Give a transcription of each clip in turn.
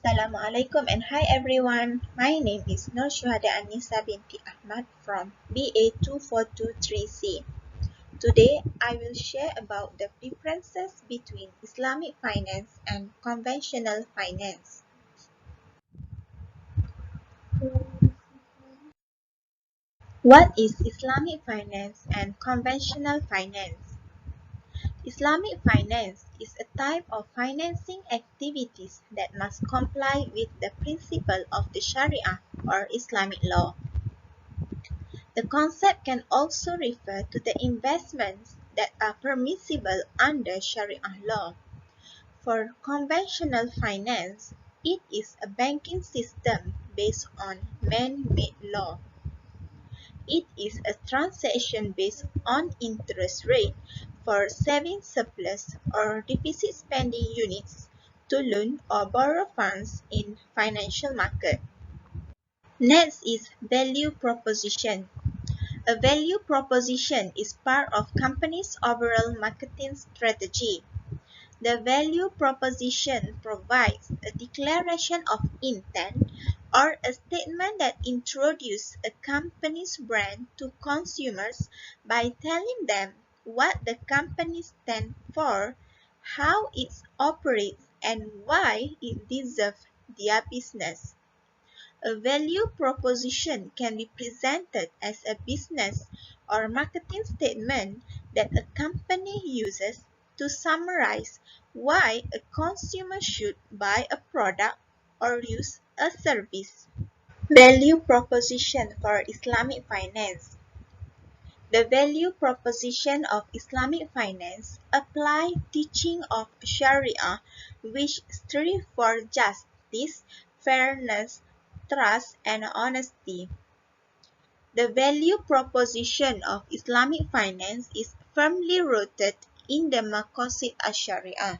Assalamualaikum and hi everyone. My name is Syuhada Annissa Binti Ahmad from BA 2423C. Today I will share about the differences between Islamic finance and conventional finance. What is Islamic finance and conventional finance? Islamic finance is a type of financing activities that must comply with the principle of the Sharia or Islamic law. The concept can also refer to the investments that are permissible under Sharia law. For conventional finance, it is a banking system based on man-made law. It is a transaction based on interest rate for saving surplus or deficit spending units to loan or borrow funds in financial market. Next is value proposition. A value proposition is part of company's overall marketing strategy. The value proposition provides a declaration of intent or a statement that introduces a company's brand to consumers by telling them what the company stands for, how it operates, and why it deserves their business. A value proposition can be presented as a business or marketing statement that a company uses to summarize why a consumer should buy a product or use a service. Value proposition for Islamic finance. The value proposition of Islamic finance apply teaching of Sharia which strive for justice, fairness, trust, and honesty. The value proposition of Islamic finance is firmly rooted in the Maqasid al-Sharia.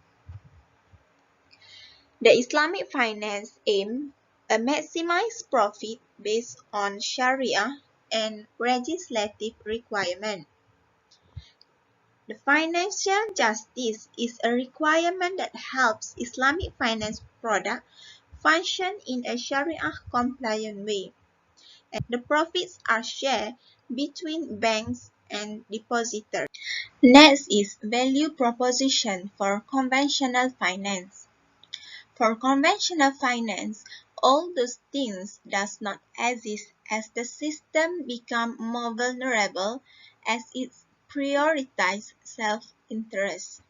The Islamic finance aim to maximize profit based on Sharia and legislative requirement. The financial justice is a requirement that helps Islamic finance products function in a Sharia-compliant way, and the profits are shared between banks and depositors. Next is value proposition for conventional finance. For conventional finance, all those things does not exist as the system becomes more vulnerable as it prioritizes self-interest.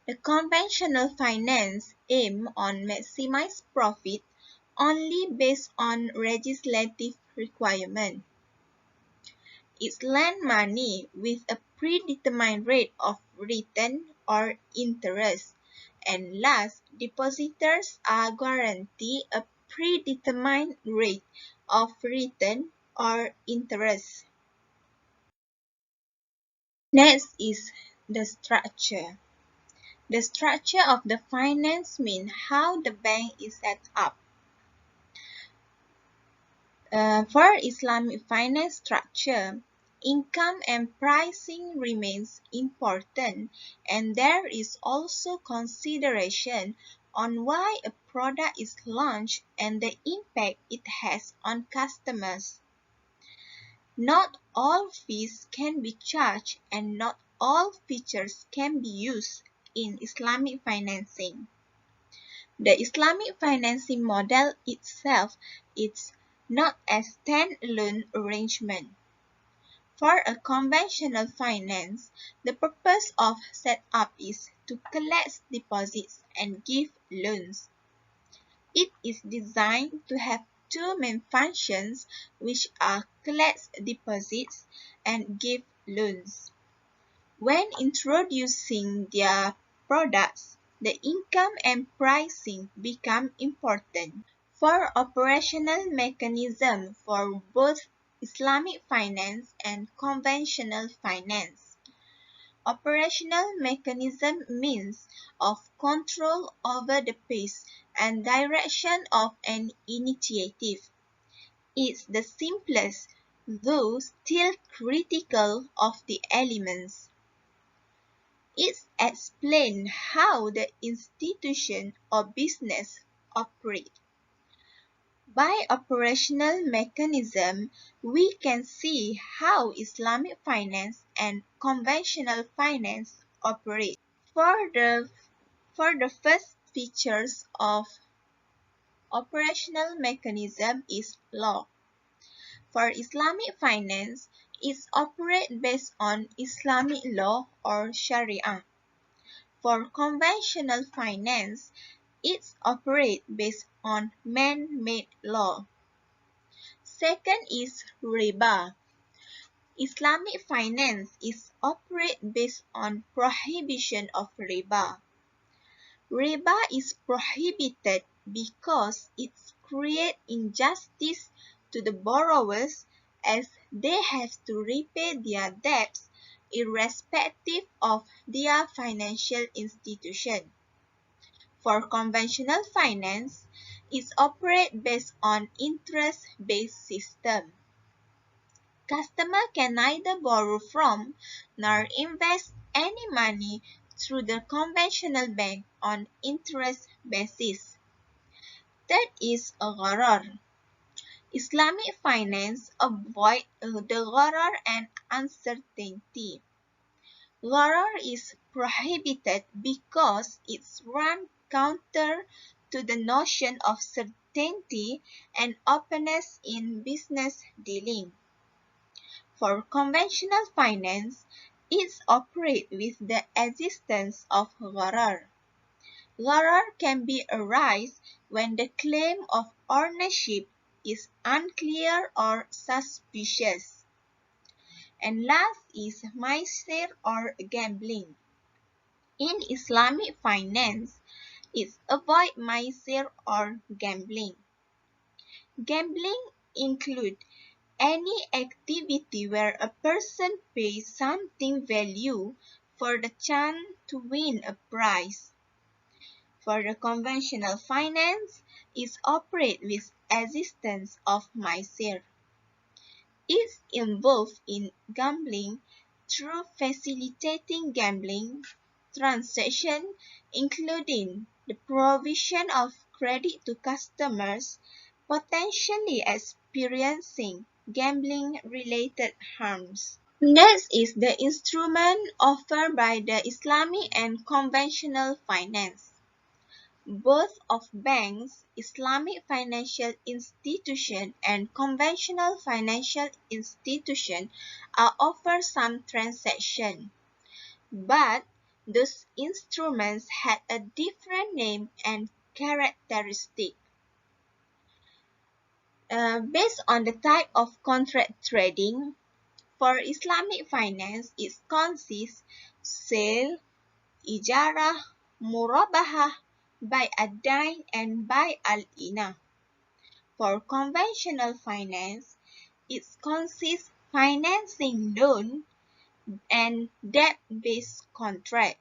The conventional finance aims on maximize profit only based on legislative requirement. It lends money with a predetermined rate of return or interest, and last, depositors are guaranteed a predetermined rate of return or interest. Next is the structure. The structure of the finance means how the bank is set up. For Islamic finance structure, income and pricing remains important, and there is also consideration on why a product is launched and the impact it has on customers. Not all fees can be charged and not all features can be used in Islamic financing. The Islamic financing model itself is not a stand-alone arrangement. For a conventional finance, the purpose of setup is to collect deposits and give loans. It is designed to have two main functions, which are collect deposits and give loans. When introducing their products, the income and pricing become important. For operational mechanism for both Islamic finance and conventional finance. Operational mechanism means of control over the pace and direction of an initiative. It's the simplest, though still critical, of the elements. It explains how the institution or business operate. By operational mechanism, we can see how Islamic finance and conventional finance operate. For the first features of operational mechanism is law. For Islamic finance, it operates based on Islamic law or Sharia. For conventional finance, it operates based on man-made law. Second is riba. Islamic finance is operates based on prohibition of riba. Riba is prohibited because it creates injustice to the borrowers as they have to repay their debts irrespective of their financial institution. For conventional finance, it operates based on interest-based system. Customer can neither borrow from nor invest any money through the conventional bank on interest basis. That is a gharar. Islamic finance avoids the gharar and uncertainty. Gharar is prohibited because it runs counter to the notion of certainty and openness in business dealing. For conventional finance, it operates with the existence of gharar. Gharar can be arise when the claim of ownership is unclear or suspicious. And last is maisir or gambling. In Islamic finance, it avoids maisir or gambling. Gambling includes any activity where a person pays something value for the chance to win a prize. For the conventional finance, it operates with existence of maisir. It is involved in gambling through facilitating gambling transactions, including the provision of credit to customers potentially experiencing gambling-related harms. Next is the instrument offered by the Islamic and conventional finance. Both of banks, Islamic financial institutions, and conventional financial institutions are offered some transactions, but those instruments had a different name and characteristic. Based on the type of contract trading, for Islamic finance, it consists sale, ijarah, murabahah, buy ad-dain, and buy al-ina. For conventional finance, it consists financing loan and debt-based contract.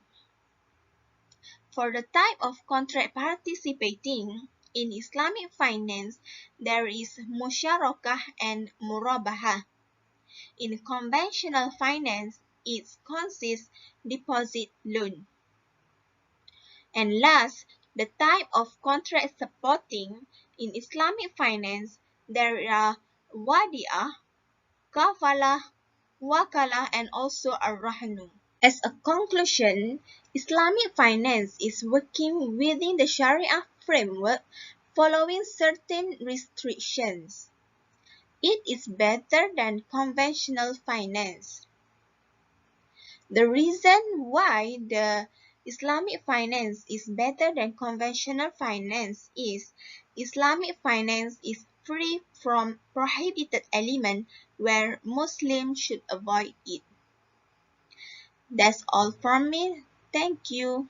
For the type of contract participating in Islamic finance, there is musyarakah and murabahah. In conventional finance, it consists deposit loan. And last, the type of contract supporting in Islamic finance, there are wadi'ah, kafalah, wakalah, and also ar-rahnu. As a conclusion, Islamic finance is working within the Sharia framework following certain restrictions. It is better than conventional finance. The reason why the Islamic finance is better than conventional finance is Islamic finance is free from prohibited elements where Muslims should avoid it. That's all from me. Thank you.